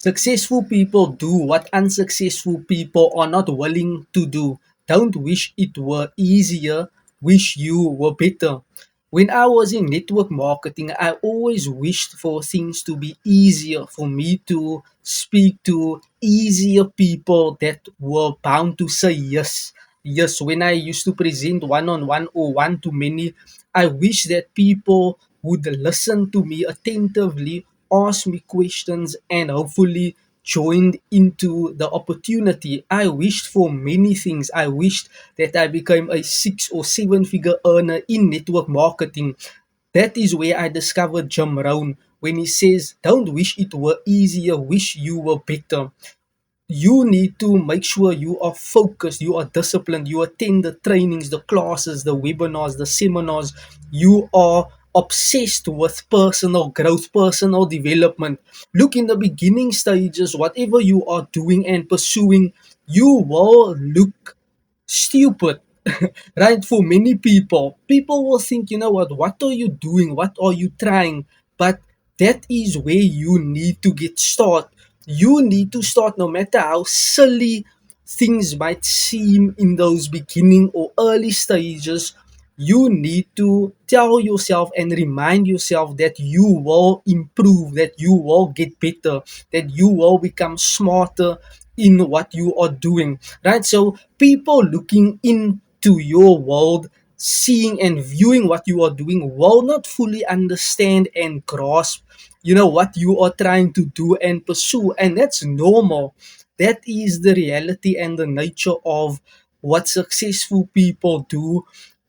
Successful people do what unsuccessful people are not willing to do. Don't wish it were easier, wish you were better. When I was in network marketing, I always wished for things to be easier, for me to speak to easier people that were bound to say yes. Yes, when I used to present one on one or one to many, I wish that people would listen to me attentively, ask me questions, and hopefully joined into the opportunity. I wished for many things. I wished that I became a 6 or 7 figure earner in network marketing. That is where I discovered Jim Rohn when he says, "Don't wish it were easier, wish you were better." You need to make sure you are focused, you are disciplined, you attend the trainings, the classes, the webinars, the seminars. You are obsessed with personal growth, personal development. Look, in the beginning stages, whatever you are doing and pursuing, you will look stupid. Right? For many people will think, what are you doing, what are you trying? But that is where you need to get started. You need to start, no matter how silly things might seem in those beginning or early stages. You need to tell yourself and remind yourself that you will improve, that you will get better, that you will become smarter in what you are doing, right? So people looking into your world, seeing and viewing what you are doing, will not fully understand and grasp, what you are trying to do and pursue. And that's normal. That is the reality and the nature of what successful people do,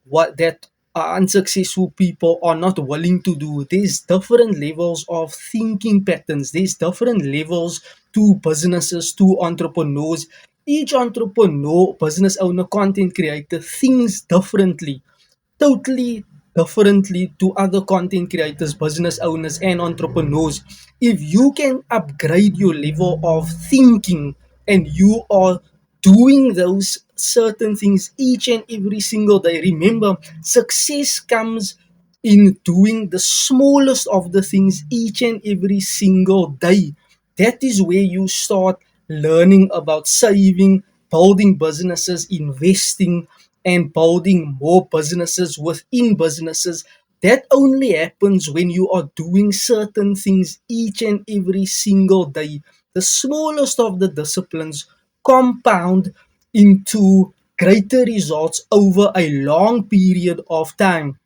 what that unsuccessful people are not willing to do. There's different levels of thinking patterns, there's different levels to businesses, to entrepreneurs. Each entrepreneur, business owner, content creator thinks differently, totally differently to other content creators, business owners, and entrepreneurs. If you can upgrade your level of thinking and you are doing those certain things each and every single day, remember, success comes in doing the smallest of the things each and every single day. That is where you start learning about saving, building businesses, investing, and building more businesses within businesses. That only happens when you are doing certain things each and every single day. The smallest of the disciplines compound into greater results over a long period of time.